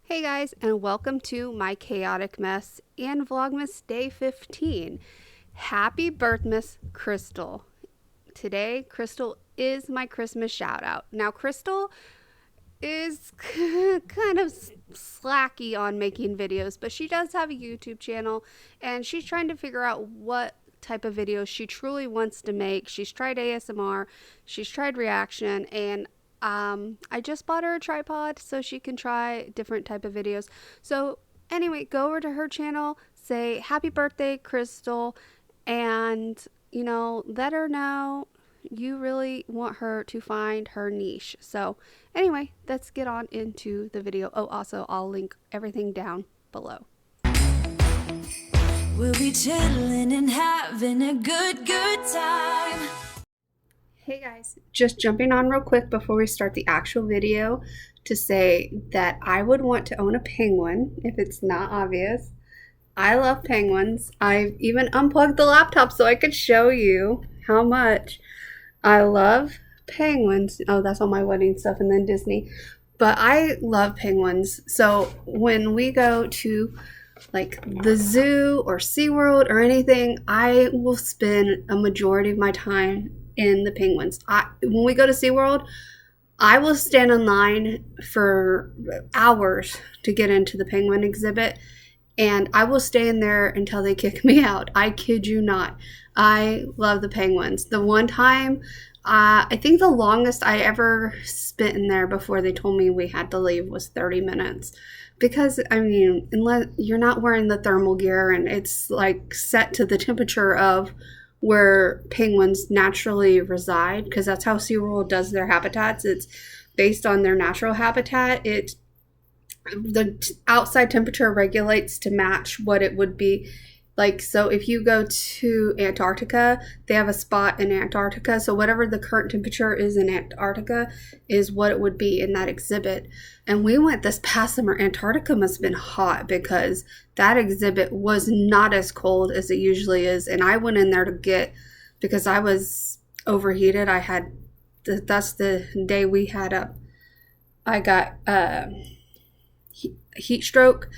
Hey guys, and welcome to my chaotic mess and Vlogmas day 15. Happy Birthmas, Crystal. Today, Crystal is my Christmas shout out. Now, Crystal is kind of slacky on making videos, but she does have a YouTube channel and she's trying to figure out what type of videos she truly wants to make. She's tried ASMR, she's tried reaction, and I just bought her a tripod so she can try different type of videos. So anyway, go over to her channel, say happy birthday, Crystal, and let her know you really want her to find her niche. So anyway, let's get on into the video. Oh, also, I'll link everything down below. We'll be chilling and having a good time. Hey guys, just jumping on real quick before we start the actual video to say that I would want to own a penguin if it's not obvious. I love penguins. I've even unplugged the laptop so I could show you how much I love penguins. Oh, that's all my wedding stuff and then Disney. But I love penguins. So when we go to like the zoo or SeaWorld or anything, I will spend a majority of my time in the penguins. When we go to SeaWorld, I will stand in line for hours to get into the penguin exhibit, and I will stay in there until they kick me out. I kid you not. I love the penguins. The one time, I think the longest I ever spent in there before they told me we had to leave was 30 minutes. Because, I mean, unless you're not wearing the thermal gear and it's like set to the temperature of where penguins naturally reside, because that's how SeaWorld does their habitats. It's based on their natural habitat. The outside temperature regulates to match what it would be like. So if you go to Antarctica, they have a spot in Antarctica. So whatever the current temperature is in Antarctica is what it would be in that exhibit. And we went this past summer. Antarctica must have been hot because that exhibit was not as cold as it usually is. And I went in there because I was overheated. That's the day we had I got heat stroke,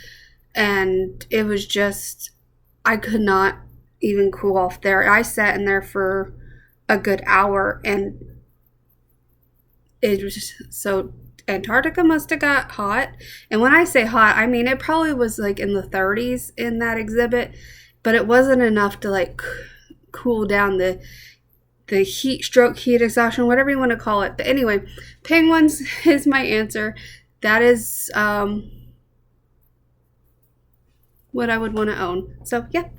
and it was just, I could not even cool off there. I sat in there for a good hour, and it was just so, Antarctica must have got hot. And when I say hot, I mean it probably was like in the 30s in that exhibit, but it wasn't enough to like cool down the heat stroke, heat exhaustion, whatever you want to call it. But anyway, penguins is my answer. That is what I would want to own. So yeah,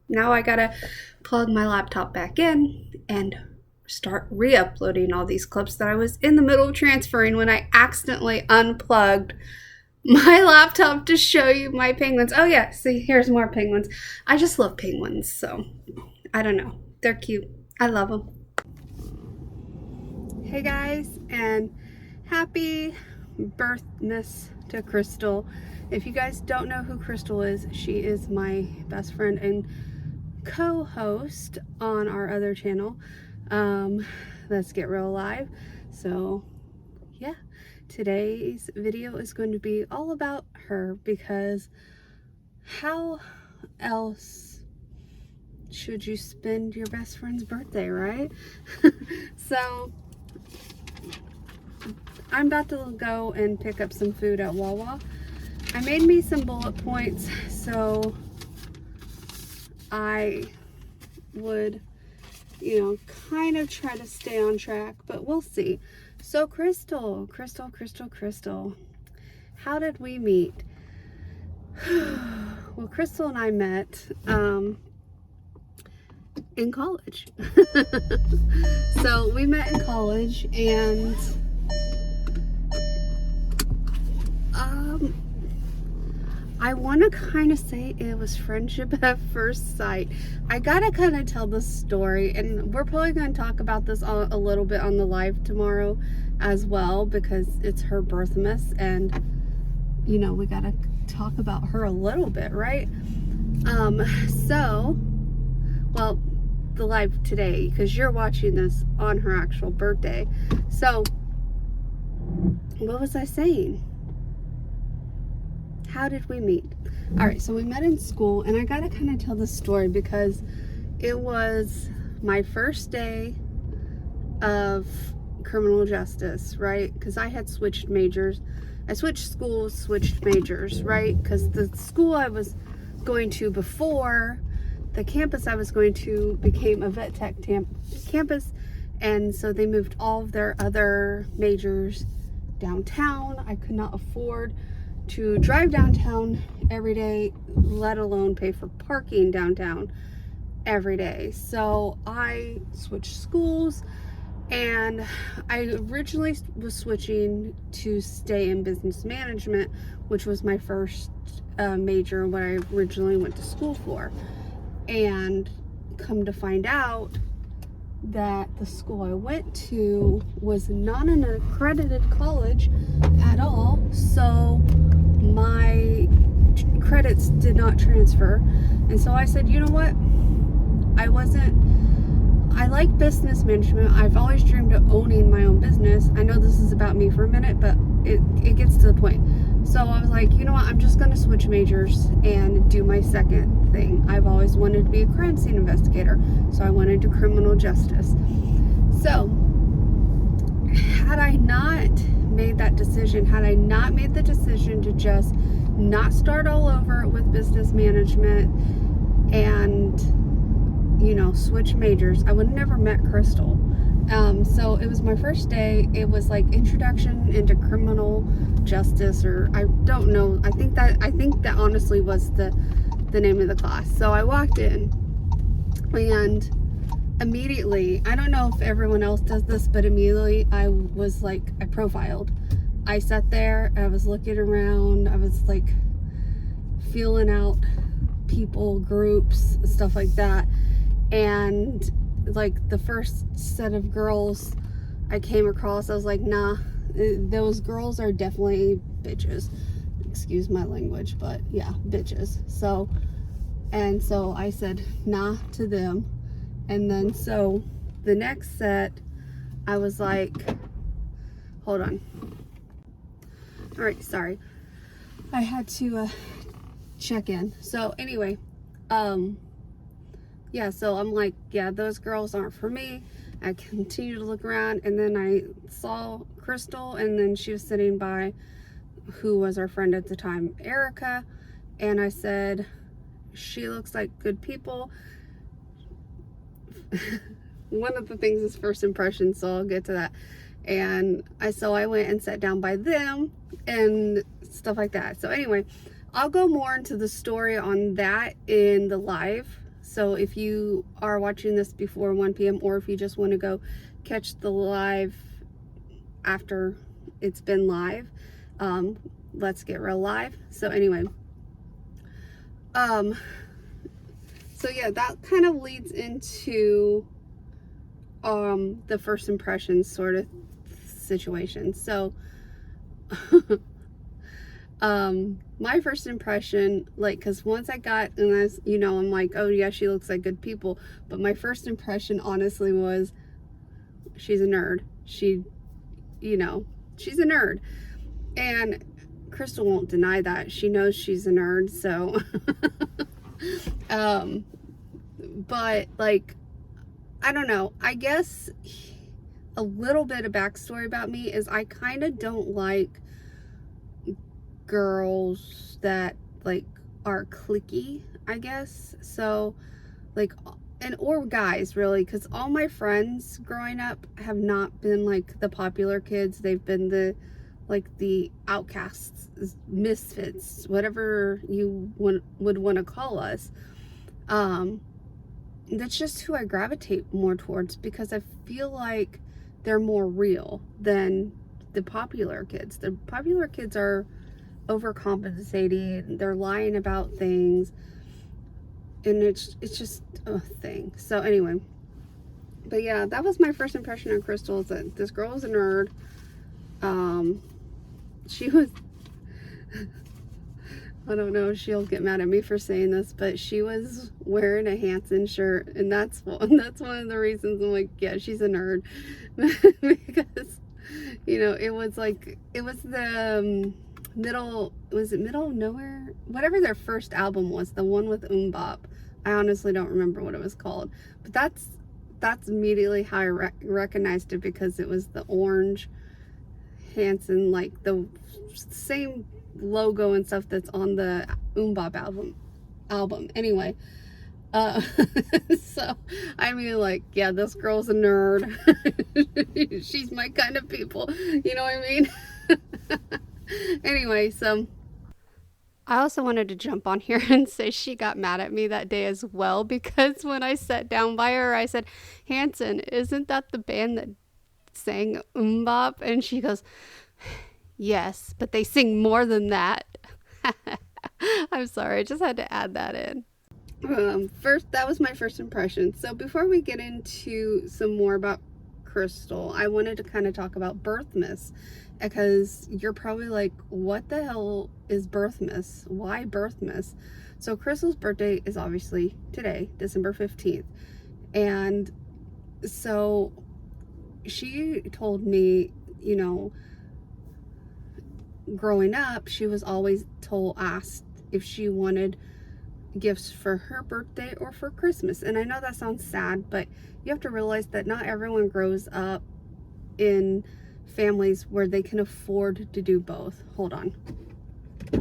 now I gotta plug my laptop back in and start re-uploading all these clips that I was in the middle of transferring when I accidentally unplugged my laptop to show you my penguins. Oh yeah, see, here's more penguins. I just love penguins, so I don't know. They're cute. I love them. Hey guys, and happy Birthmas to Crystal. If you guys don't know who Crystal is, she is my best friend and co-host on our other channel, Let's Get Real Live. So yeah, today's video is going to be all about her, because how else should you spend your best friend's birthday, right? So I'm about to go and pick up some food at Wawa. I made me some bullet points so I would, kind of try to stay on track, but we'll see. So Crystal, how did we meet? Well, Crystal and I met in college. So we met in college, and I want to kind of say it was friendship at first sight. I gotta kind of tell the story, and we're probably going to talk about this a little bit on the live tomorrow as well, because it's her birthmas, and we gotta talk about her a little bit, right? Well, the live today, because you're watching this on her actual birthday. So what was I saying? how did we meet? All right, so we met in school, and I gotta kind of tell this story because it was my first day of criminal justice, right? Because I had switched majors. I switched schools, switched majors, right? Because the school I was going to before, the campus I was going to became a vet tech campus, and so they moved all of their other majors downtown. I could not afford to drive downtown every day, let alone pay for parking downtown every day. So I switched schools, and I originally was switching to stay in business management, which was my first major, what I originally went to school for. And come to find out that the school I went to was not an accredited college at all, so my credits did not transfer. And so I said, you know what, I like business management. I've always dreamed of owning my own business. I know this is about me for a minute, but it gets to the point. So I was like, you know what, I'm just going to switch majors and do my second thing. I've always wanted to be a crime scene investigator, so I went into criminal justice. So had I not made that decision, had I not made the decision to just not start all over with business management and, you know, switch majors, I would have never met Crystal. So it was my first day. It was like introduction into criminal justice, or I don't know. I think that honestly was the name of the class. So I walked in, and immediately, I don't know if everyone else does this, but immediately I was like, I profiled. I sat there, I was looking around, I was like feeling out people, groups, stuff like that. And like the first set of girls I came across, I was like, nah, those girls are definitely bitches. Excuse my language, but yeah, bitches. So I said nah to them. And then so the next set, I was like, hold on. All right, sorry. I had to check in. So anyway, yeah, so I'm like, yeah, those girls aren't for me. I continued to look around, and then I saw Crystal, and then she was sitting by who was our friend at the time, Erica, and I said, she looks like good people. One of the things is first impression, so I'll get to that. And I went and sat down by them and stuff like that. So anyway, I'll go more into the story on that in the live. So if you are watching this before 1 p.m. or if you just want to go catch the live after it's been live, let's get real live. So anyway, so yeah, that kind of leads into the first impression sort of situation. So my first impression, like, because once I got, and I was, you know, I'm like, oh yeah, she looks like good people, but my first impression honestly was, she's a nerd. She, you know, she's a nerd, and Crystal won't deny that. She knows she's a nerd. So but like, I don't know, I guess a little bit of backstory about me is I kind of don't like girls that like are cliquey, I guess. So like, and or guys really, because all my friends growing up have not been like the popular kids. They've been the outcasts, misfits, whatever you would want to call us. That's just who I gravitate more towards, because I feel like they're more real than the popular kids. The popular kids are overcompensating, they're lying about things, and it's just a thing. So anyway, but yeah, that was my first impression of Crystal, is that this girl was a nerd. She was I don't know if she'll get mad at me for saying this, but she was wearing a Hanson shirt, and that's one of the reasons I'm like, yeah, she's a nerd. Because, you know, it was the Middle of Nowhere? Whatever their first album was, the one with Bop. I honestly don't remember what it was called. But that's immediately how I recognized it, because it was the orange Hanson, like the same logo and stuff that's on the Bop album. Anyway, so I mean, like, yeah, this girl's a nerd. She's my kind of people, you know what I mean? Anyway, so I also wanted to jump on here and say she got mad at me that day as well, because when I sat down by her, I said, Hanson, isn't that the band that sang Bop? And she goes, yes, but they sing more than that. I'm sorry, I just had to add that in. First, that was my first impression. So before we get into some more about Crystal, I wanted to kind of talk about BIrthmas, because you're probably like, what the hell is BIrthmas? Why BIrthmas? So Crystal's birthday is obviously today, December 15th. And so she told me, you know, growing up, she was always asked if she wanted gifts for her birthday or for Christmas. And I know that sounds sad, but you have to realize that not everyone grows up in families where they can afford to do both. Hold on. Yeah,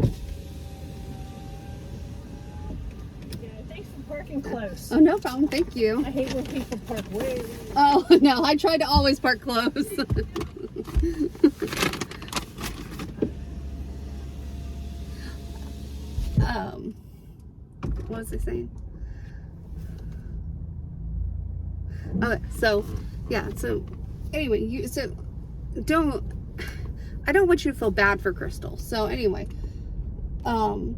thanks for parking close. Oh, no problem. Thank you. I hate when people park way. Oh, no, I try to always park close. What was I saying? Okay, so yeah, so anyway, I don't want you to feel bad for Crystal. So anyway, so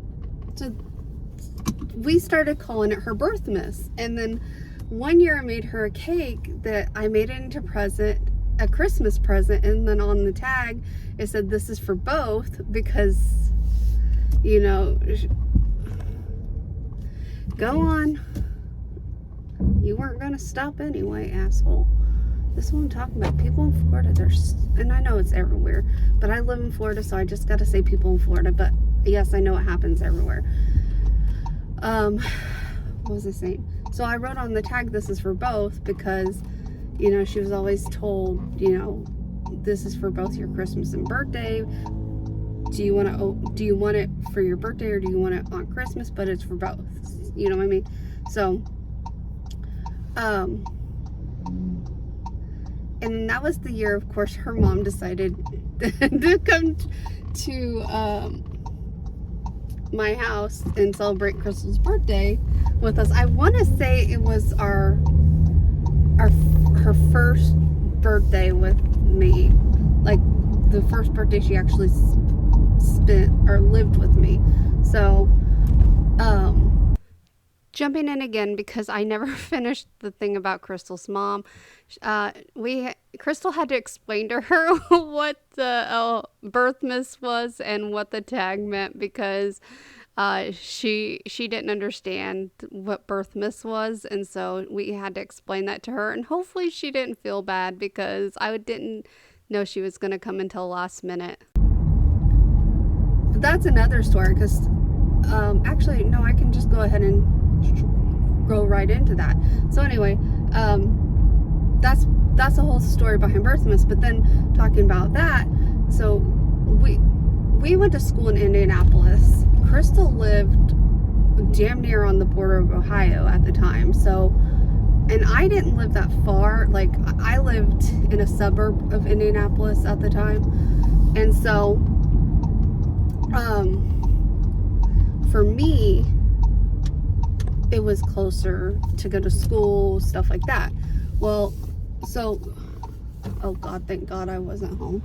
we started calling it her BIrthmas, and then one year I made her a cake that I made it into a Christmas present, and then on the tag it said this is for both, because, you know, go on. You weren't gonna stop anyway, asshole. This is what I'm talking about. People in Florida, and I know it's everywhere, but I live in Florida, so I just gotta say people in Florida. But yes, I know it happens everywhere. What was I saying? So I wrote on the tag, this is for both, because, you know, she was always told, you know, this is for both your Christmas and birthday. Do you want it for your birthday, or do you want it on Christmas? But it's for both. You know what I mean? So, and that was the year, of course, her mom decided to come to my house and celebrate Crystal's birthday with us. I want to say it was her first birthday with me, like the first birthday she actually spent or lived with me. So, jumping in again, because I never finished the thing about Crystal's mom. Crystal had to explain to her what the BIrthmas was and what the tag meant, because she didn't understand what BIrthmas was, and so we had to explain that to her. And hopefully she didn't feel bad, because I didn't know she was going to come until last minute. But that's another story, because actually, no, I can just go ahead and go right into that. So anyway, that's the whole story behind BIrthmas. But then talking about that, so we went to school in Indianapolis. Crystal lived damn near on the border of Ohio at the time. So, and I didn't live that far. Like, I lived in a suburb of Indianapolis at the time. And so, for me, it was closer to go to school, stuff like that. Well, so, oh God, thank God I wasn't home.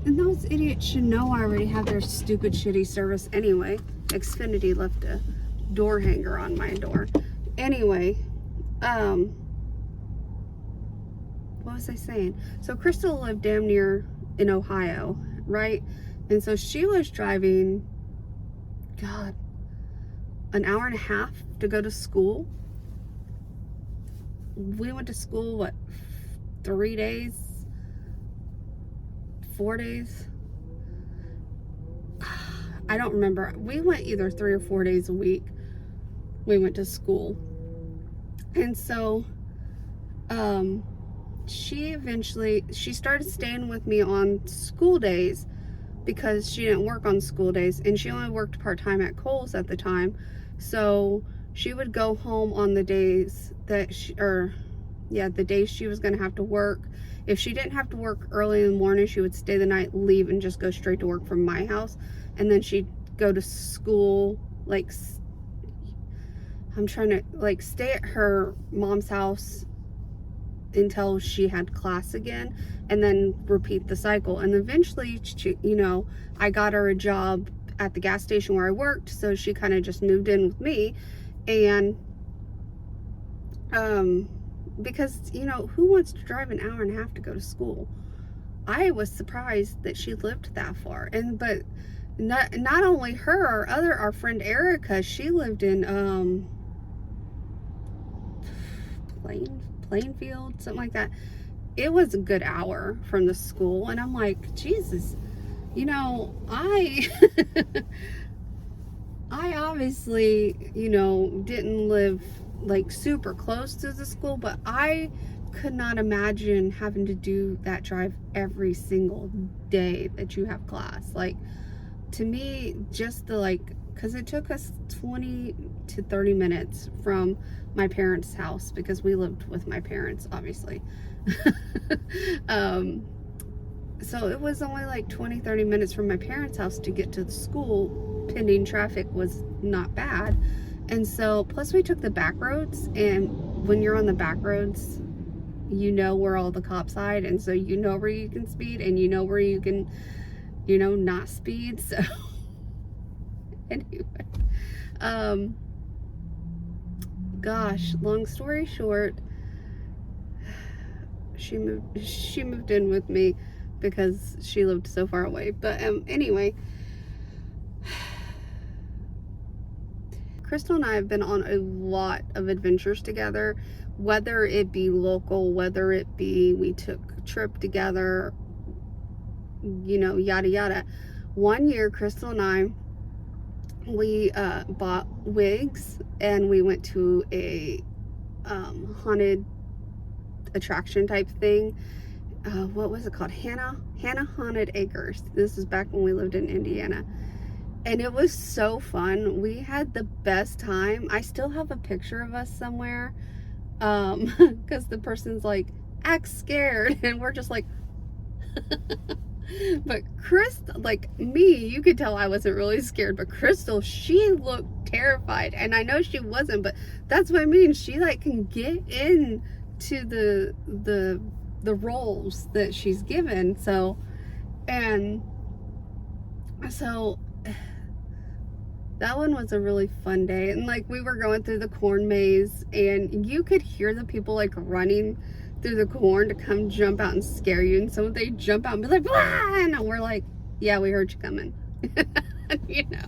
And those idiots should know I already have their stupid, shitty service anyway. Xfinity left a door hanger on my door. Anyway, what was I saying? So Crystal lived damn near in Ohio, right? And so she was driving, God, an hour and a half to go to school. We went to school, what, 3 days? 4 days? I don't remember. We went either 3 or 4 days a week. We went to school. And so she started staying with me on school days because she didn't work on school days, and she only worked part-time at Kohl's at the time. So she would go home on the days that the days she was going to have to work. If she didn't have to work early in the morning, she would stay the night, leave, and just go straight to work from my house. And then she'd go to school, like, I'm trying to, like, stay at her mom's house until she had class again, and then repeat the cycle. And eventually, you know, I got her a job at the gas station where I worked, so she kind of just moved in with me. And because, you know, who wants to drive an hour and a half to go to school? I was surprised that she lived that far. And but not only her, our friend Erica, she lived in Plainfield, something like that. It was a good hour from the school, and I'm like, Jesus, you know, I obviously, you know, didn't live like super close to the school, but I could not imagine having to do that drive every single day that you have class. Like, to me, just the, like, because it took us 20 to 30 minutes from my parents' house, because we lived with my parents, obviously. So it was only like 20-30 minutes from my parents' house to get to the school. Pending traffic was not bad. And so, plus we took the back roads, and when you're on the back roads, you know where all the cops hide, and so you know where you can speed, and you know where you can, you know, not speed. So anyway, gosh, long story short, she moved in with me because she lived so far away. But anyway, Crystal and I have been on a lot of adventures together, whether it be local, whether it be we took a trip together, you know, yada yada. One year, Crystal and I, we bought wigs, and we went to a haunted attraction type thing. What was it called? Hannah Haunted Acres. This is back when we lived in Indiana. And it was so fun. We had the best time. I still have a picture of us somewhere. Because the person's like, act scared. And we're just like, but Crystal, like me, you could tell I wasn't really scared. But Crystal, she looked terrified. And I know she wasn't, but that's what I mean. She like can get into the roles that she's given. So that one was a really fun day. And like, we were going through the corn maze, and you could hear the people like running through the corn to come jump out and scare you. And so they jump out and be like, "Blah!" And we're like, yeah, we heard you coming. You know,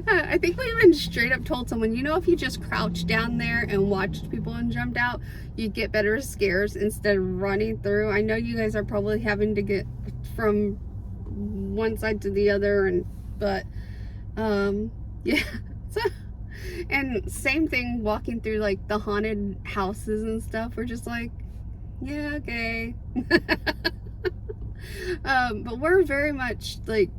I think we even straight up told someone, you know, if you just crouched down there and watched people and jumped out, you'd get better scares instead of running through. I know you guys are probably having to get from one side to the other, but yeah. So, and same thing walking through like the haunted houses and stuff. We're just like, yeah, okay. But we're very much like,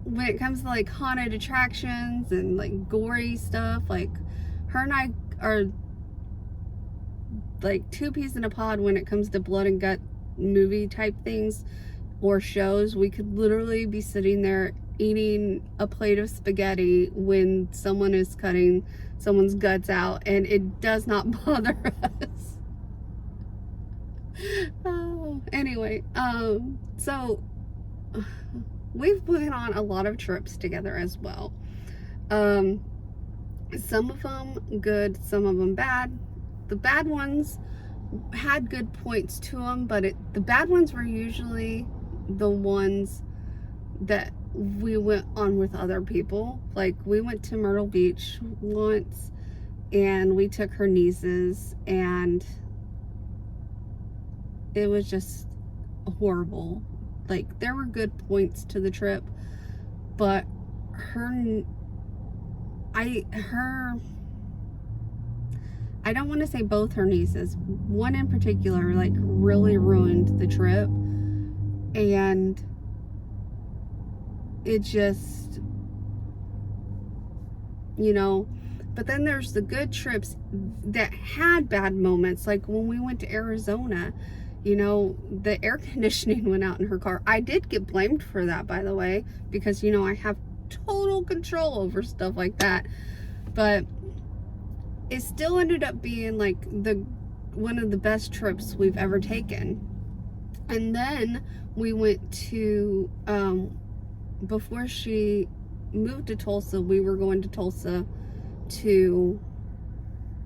when it comes to like haunted attractions and like gory stuff, like her and I are like two peas in a pod when it comes to blood and gut movie type things or shows. We could literally be sitting there eating a plate of spaghetti when someone is cutting someone's guts out, and it does not bother us. Anyway, so we've been on a lot of trips together as well. Some of them good, some of them bad. The bad ones had good points to them, but the bad ones were usually the ones that we went on with other people. Like, we went to Myrtle Beach once, and we took her nieces, and it was just horrible. Like, there were good points to the trip, but her, I don't want to say both her nieces. One in particular, like, really ruined the trip. And it just, you know, but then there's the good trips that had bad moments. Like when we went to Arizona, you know, the air conditioning went out in her car. I did get blamed for that, by the way, because, you know, I have total control over stuff like that. But it still ended up being like one of the best trips we've ever taken. And then we went to, before she moved to Tulsa, we were going to Tulsa to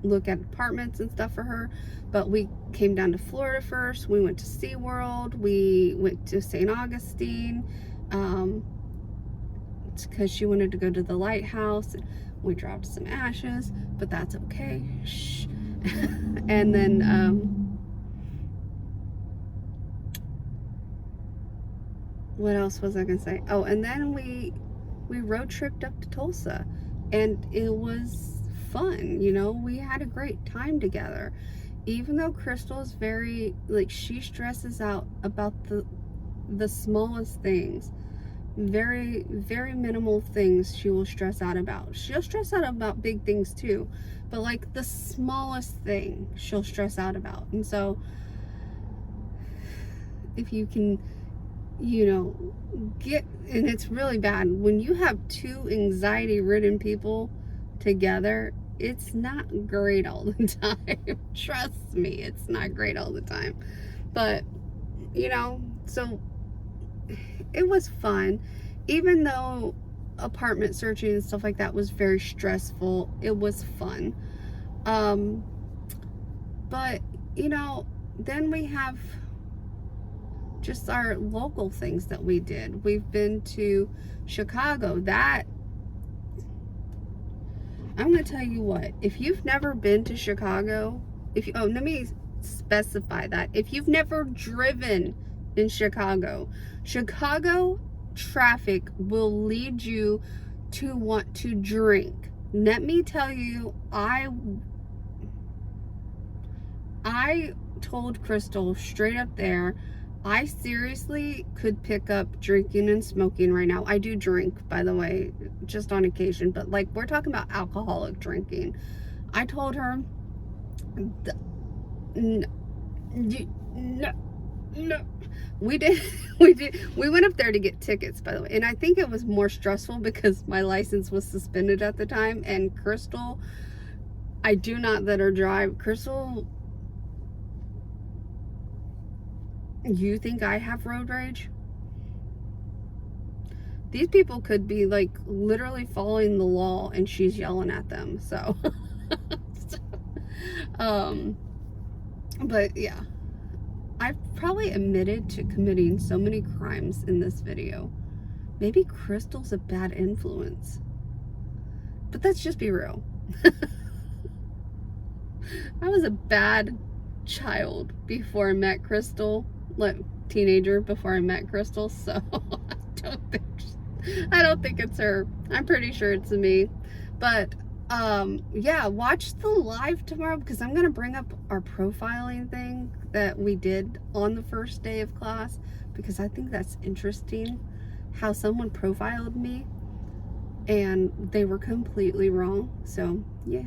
look at apartments and stuff for her, but we came down to Florida first. We went to SeaWorld, we went to St. Augustine, because she wanted to go to the lighthouse. We dropped some ashes, but that's okay. Shh. And then what else was I gonna say? Oh, and then we road tripped up to Tulsa, and it was fun. You know, we had a great time together. Even though Crystal is very, like, she stresses out about the smallest things. Very, very minimal things she will stress out about. She'll stress out about big things too, but like the smallest thing she'll stress out about. And so if you can, you know, and it's really bad when you have two anxiety ridden people together, it's not great all the time. Trust me, it's not great all the time. But, you know, so it was fun. Even though apartment searching and stuff like that was very stressful, it was fun. But, you know, then we have just our local things that we did. We've been to Chicago. That, I'm going to tell you what, if you've never been to Chicago, let me specify that. If you've never driven in Chicago traffic will lead you to want to drink. Let me tell you, I told Crystal straight up there, I seriously could pick up drinking and smoking right now. I do drink, by the way, just on occasion, but like, we're talking about alcoholic drinking. I told her, no. We went up there to get tickets, by the way, and I think it was more stressful because my license was suspended at the time. And Crystal, I do not let her drive. Crystal, you think I have road rage? These people could be like literally following the law and she's yelling at them. So but yeah, I've probably admitted to committing so many crimes in this video. Maybe Crystal's a bad influence. But let's just be real. I was a bad child before I met Crystal. Like, teenager before I met Crystal. So I don't think it's her. I'm pretty sure it's me. But yeah, watch the live tomorrow, because I'm gonna bring up our profiling thing that we did on the first day of class, because I think that's interesting how someone profiled me and they were completely wrong. So yeah,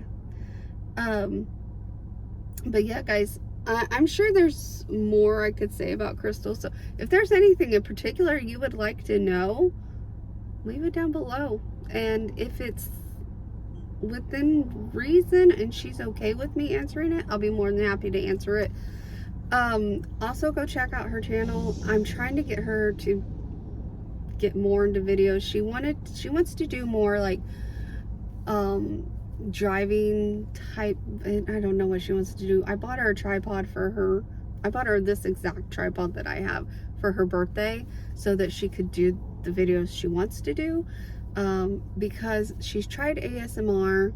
but yeah, guys, I'm sure there's more I could say about Crystal. So if there's anything in particular you would like to know, leave it down below. And if it's within reason and she's okay with me answering it, I'll be more than happy to answer it. Also go check out her channel. I'm trying to get her to get more into videos. She wants to do more like driving type, and I don't know what she wants to do. I bought her a tripod for her. I bought her this exact tripod that I have for her birthday so that she could do the videos she wants to do, because she's tried ASMR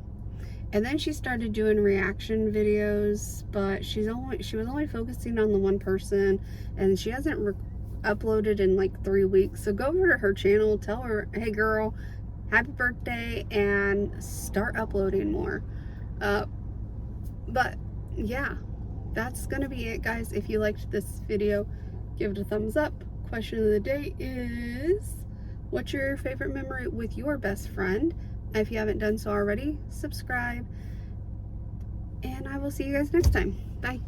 and then she started doing reaction videos, but she was only focusing on the one person, and she hasn't uploaded in like 3 weeks. So go over to her channel, tell her, hey girl, happy birthday, and start uploading more. But yeah, that's gonna be it, guys. If you liked this video, give it a thumbs up. Question of the day is, what's your favorite memory with your best friend? If you haven't done so already, subscribe. And I will see you guys next time. Bye.